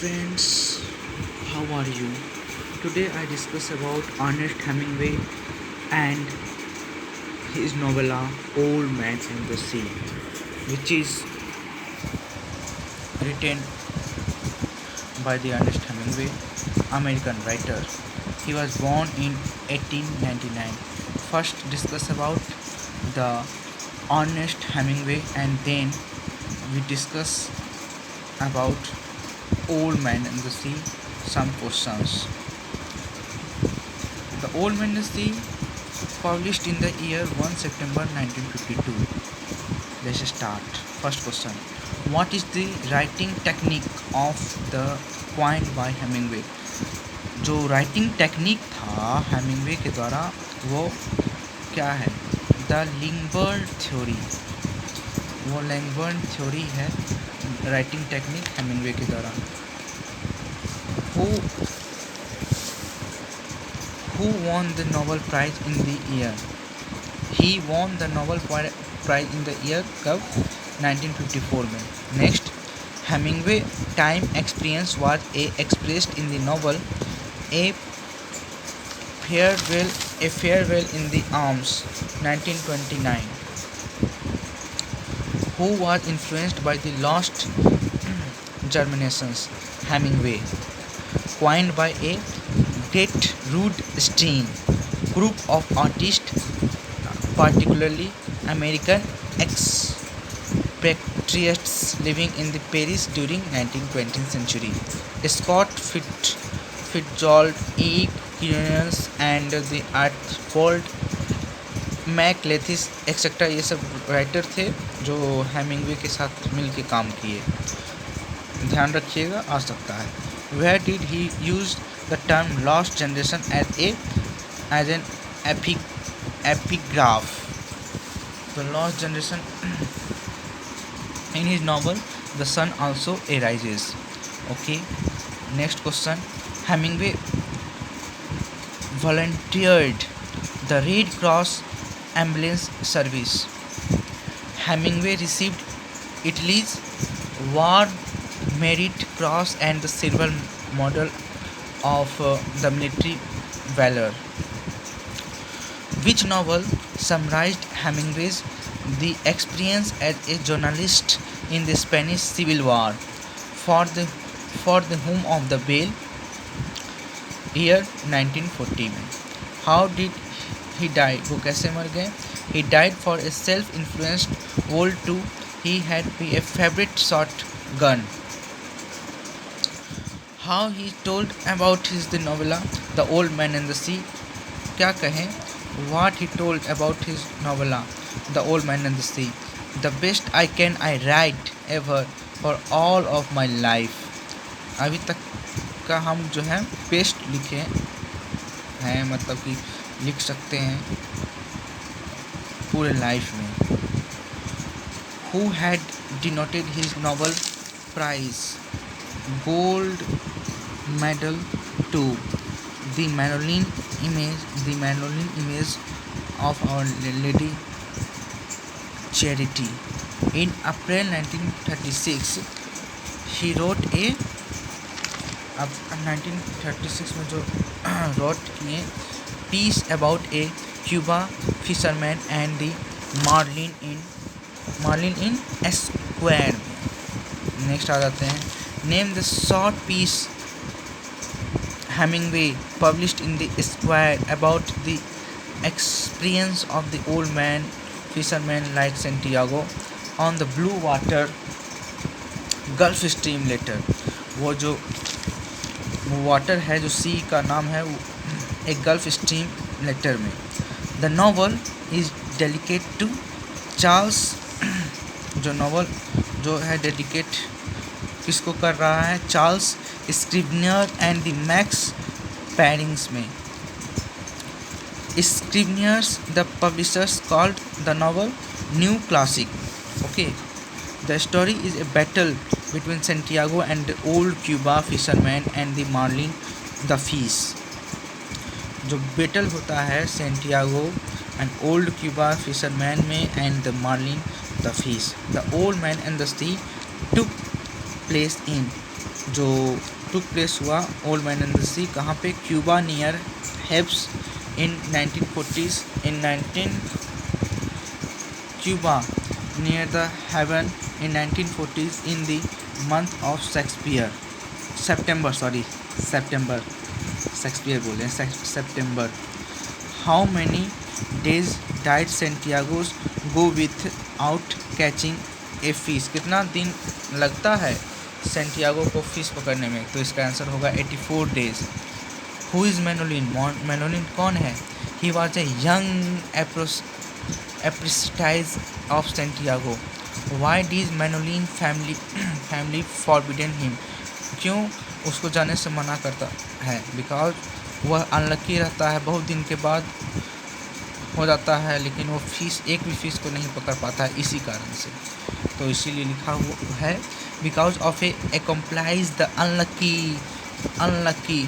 friends, how are you? Today I discuss about Ernest Hemingway and his novella Old Man and the Sea, which is written by the Ernest Hemingway, American writer. He was born in 1899. First discuss about the Ernest Hemingway and then we discuss about Old Man and the Sea, some questions. The Old Man and the Sea, published in the year 1 September 1952. Let's start. First question. What is the writing technique of the coined by Hemingway? जो writing technique था Hemingway के द्वारा वो क्या है? The लिंगबर्ड theory. वो लिंगबर्ड थ्योरी है राइटिंग टेक्निक हेमिंगवे के द्वारा. Who won the Nobel Prize in the year? He won the Nobel Prize in the year कब? 1954 में. Next, Hemingway time experience was expressed in the novel A Farewell in the Arms, 1929. Who was influenced by the Lost Germinations? Hemingway. Coined by a Gertrude Stein, group of artists, particularly American expatriates living in the Paris during 19th century. Scott Fitzgerald, E. Quinones and the Archibald MacLeish etcetera ये सब writer थे जो Hemingway के साथ मिलके काम किए. ध्यान रखिएगा, आ सकता है. Where did he use the term lost generation as an epigraph? The lost generation in his novel The Sun Also Arises. Okay. Next question. Hemingway volunteered the Red Cross ambulance service. Hemingway received Italy's War Merit Cross and the Silver Medal of the Military Valor. Which novel summarized Hemingway's the experience as a journalist in the Spanish Civil War? For the Home of the Bell, year 1940 में. How did he die? वो कैसे मर गए? He died for a self-influenced World II. He had a favorite shotgun. How he told about his the novella The Old Man and the Sea. क्या कहें? What he told about his novella The Old Man and the Sea. The best I write ever for all of my life. अभी तक का हम जो है best लिखे हैं, मतलब कि लिख सकते हैं पूरे लाइफ में. Who had denoted his Nobel Prize gold medal to the Marilyn image of Our Lady Charity. In April 1936, he wrote a 1936 में जो wrote किए piece about a Cuba fisherman and the Marlin in Esquire. Next आ जाते हैं. Name the short piece Hemingway published in the Esquire about the experience of the old man fisherman like Santiago on the blue water Gulf Stream letter. वो जो water है, जो सी का नाम है, वो एक गल्फ स्ट्रीम लेटर में. The novel is dedicate to Charles. जो नॉवल जो है डेडिकेट किसको कर रहा है? Charles Scribner and the Max Perkins में. Scribner's the publishers called the novel new classic. Okay. The story is a battle between Santiago and the old Cuba fisherman and the Marlin the fish. जो battle होता है Santiago and old Cuba fisherman में and the marlin the fish. The old man and the sea took place in. जो took place हुआ old man in the sea कहाँ पे, Cuba near हेब्स in 1940s in 19 Cuba near the Haven in 1940s in the month of September Shakespeare बोले September. How many days did Santiago go without catching a fish? कितना दिन लगता है Santiago को fish पकड़ने में? तो इसका आंसर होगा 84 days. Who is Manolin? Manolin कौन है? He was a young apprentice of Santiago. Why did Manolin family forbidden him? क्यों उसको जाने से मना करता है? Because वह अनलकी रहता है, बहुत दिन के बाद हो जाता है, लेकिन वो एक भी फिश को नहीं पकड़ पाता है इसी कारण से. तो इसीलिए लिखा हुआ है because of a accomplice the unlucky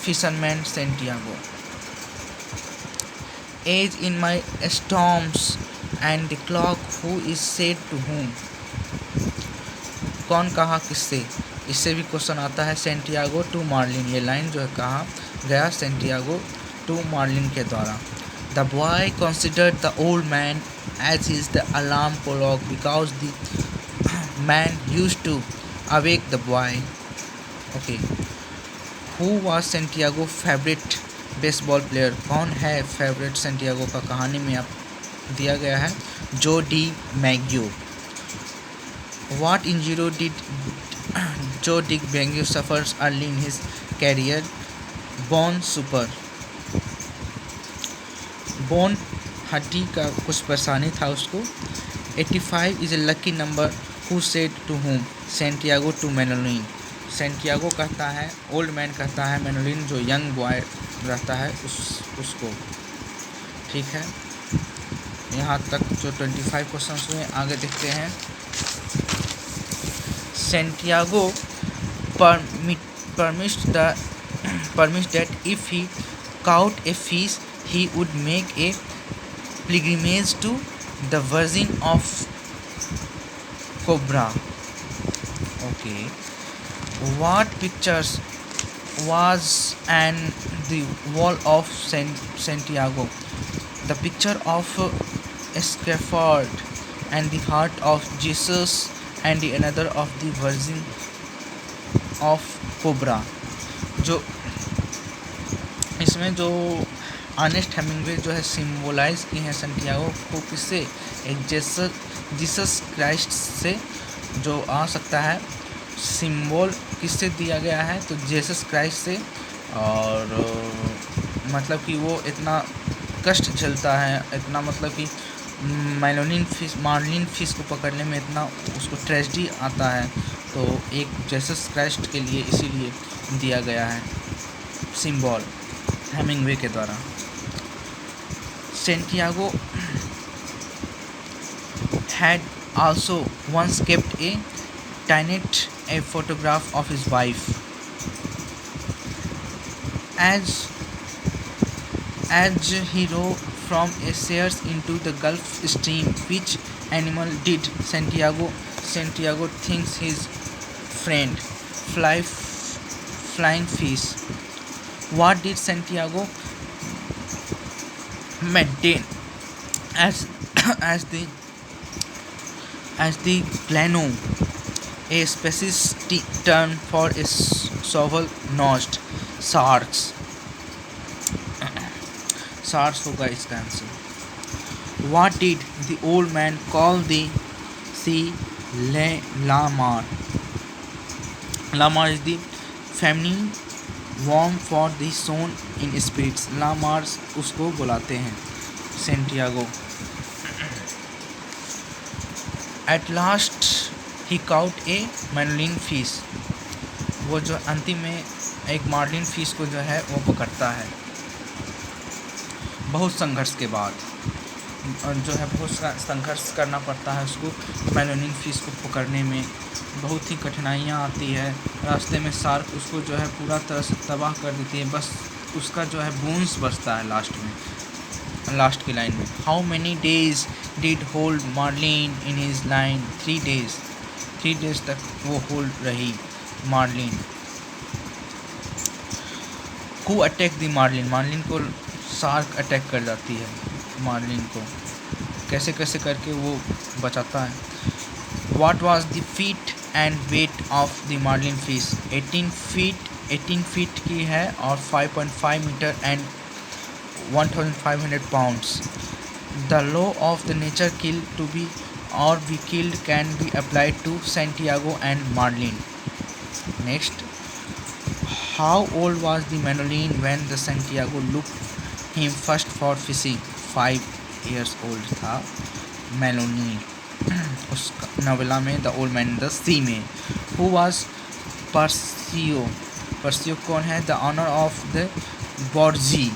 fisherman Santiago. Age in my storms and the clock who is said to whom. कौन कहा किससे? इससे भी क्वेश्चन आता है. सेंटियागो टू मार्लिन, ये लाइन जो है कहा गया सेंटियागो टू मार्लिन के द्वारा. The boy considered the old man as his the alarm clock because the man used to awake the boy. Okay. Who was Santiago favorite baseball player? कौन है favourite Santiago का? कहानी में आप दिया गया है जो D मैग्यू. What injury did Joe Dick Maggio suffers early in his career? Bone हड्डी का कुछ परेशानी था उसको. 85 is a lucky number. Who said to whom? Santiago to Manolin. Santiago कहता है, ओल्ड मैन कहता है, मैनोलिन जो यंग बॉय रहता है उसको. ठीक है, यहाँ तक जो 25 क्वेश्चंस हुए. आगे देखते हैं. Santiago permits that if he caught a fish he would make a pilgrimage to the Virgin of Cobra. Okay. What pictures was on the wall of Santiago? The picture of a scaffold and the heart of Jesus and the another of the Virgin of Cobra. जो इसमें जो Ernest Hemingway जो है symbolise की हैं Santiago को किससे? एक जीसस क्राइस्ट से जो आ सकता है. सिंबल किससे दिया गया है? तो जीसस क्राइस्ट से. और मतलब कि वो इतना कष्ट झेलता है, इतना मतलब कि मार्लिन फिश को पकड़ने में इतना उसको ट्रेजेडी आता है, तो एक जीसस क्राइस्ट के लिए इसीलिए दिया गया है सिंबल हेमिंग्वे के द्वारा. Santiago had also once kept a photograph of his wife. As he rowed from a Sears into the Gulf Stream, which animal did Santiago thinks his friend? Flying fish. What did Santiago maintain as the glano, a specific term for a shovel-nosed sharks? Sharks होगा इसका answer. What did the old man call the sea? Lamar. Lamar is the feminine form for the sown in spirits. Lamar उसको बुलाते हैं Santiago. At last he caught a marlin fish. वो जो अंतिम में एक मार्लिन फिश को जो है वो पकड़ता है बहुत संघर्ष के बाद. जो है बहुत संघर्ष करना पड़ता है उसको मार्लिन फिश को पकड़ने में. बहुत ही कठिनाइयाँ आती है रास्ते में. शार्क उसको जो है पूरा तरह से तबाह कर देती है, बस उसका जो है बोन्स बचता है लास्ट की लाइन में. How many days did hold marlin in his line? 3 days. 3 days तक वो होल्ड रही marlin. Who attack the marlin, marlin को शार्क अटैक कर जाती है, मार्लिन को कैसे कैसे करके वो बचाता है। What was the feet and weight of the marlin fish, 18 feet की है और 5.5 metre and 1500 pounds. The law of the nature kill to be or be killed can be applied to Santiago and Marlin. Next, how old was the Manolin when the Santiago looked him first for fishing? 5 years old था Manolin उस नवला में the old man in the sea में। Who was Persio? Persio कौन है? The owner of the Borgi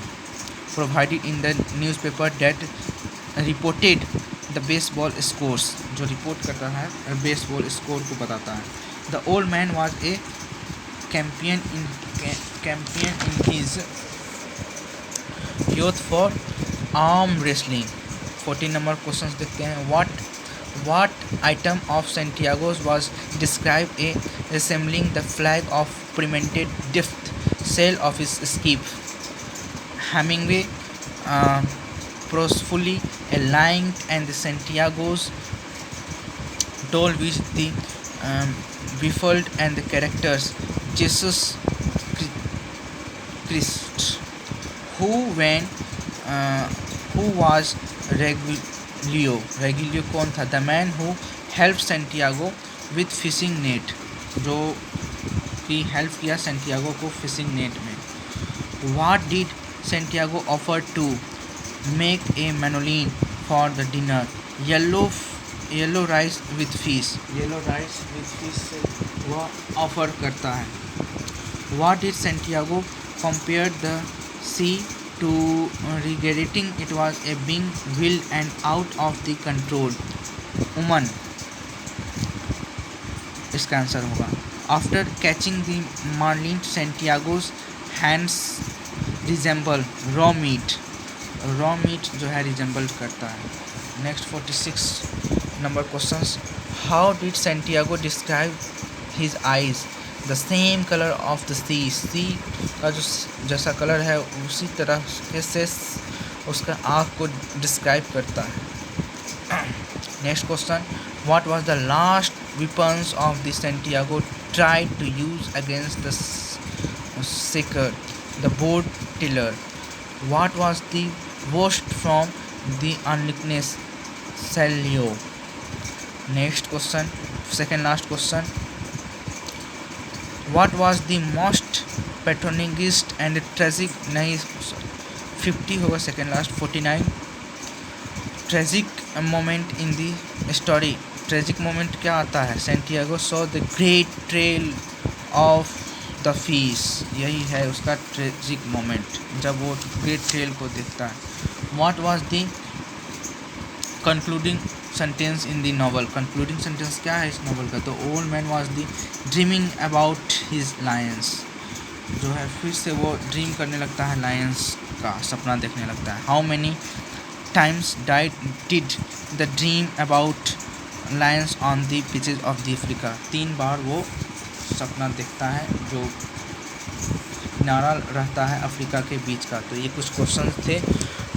provided in the newspaper that reported the baseball scores, जो report करता है बेसबॉल स्कोर को बताता है। The old man was a champion in his youth for arm wrestling. 14 नंबर question देखते हैं। What item of Santiago's was describe a resembling the flag of permanent defeat sail of his skiff. Hemingway forcefully aligned and the Santiago's told which the befuddled and the characters Jesus Christ, who was Regulio कौन था? The man who helped Santiago with fishing net, जो कि help किया Santiago को fishing net में। What did Santiago offer to make a Manolin for the dinner? yellow rice with fish, से वह offer करता है। What did Santiago compare the sea to regretting it was a being wild and out of the control? woman इसका answer होगा। After catching the marlin, Santiago's hands resemble raw meat जो है resemble करता है। Next 46 नंबर questions. How did Santiago describe his eyes? The same colour of the sea का जो जैसा कलर है उसी तरह से उसका आँख को डिस्क्राइब करता है। Next question. What was the last weapons of the Santiago tried to use against the सेकर, the boat tiller? What was the worst from the unlikeness Celio? Next question, second last question. What was the most patronized and tragic, नहीं 50 होगा second last 49 tragic moment in the story? tragic moment क्या आता है? Santiago saw the great trail of the fees, यही है उसका tragic moment जब वो ग्रेट ट्रेल को देखता है। What was the concluding sentence in the novel? Concluding sentence क्या है इस नॉवल का? The old man was the dreaming about his Lions, जो है फिर से वो ड्रीम करने लगता है लायंस का, सपना देखने लगता है। How many times did the dream about Lions on the beaches of the Africa? 3 बार वो सपना देखता है जो किनारा रहता है अफ्रीका के बीच का। तो ये कुछ क्वेश्चन थे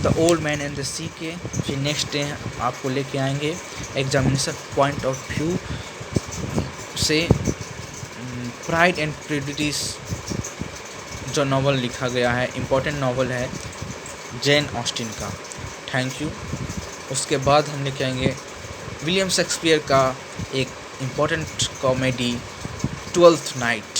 the old man and the sea के। फिर नेक्स्ट डे आपको लेके आएंगे एग्जामिनेशन पॉइंट ऑफ व्यू से प्राइड एंड प्रेजुडिस जो नॉवल लिखा गया है, इम्पोर्टेंट नॉवल है जेन ऑस्टिन का। Thank you. उसके बाद हम लेके आएंगे विलियम शेक्सपियर का एक इम्पोर्टेंट कॉमेडी ट्वेल्थ नाइट।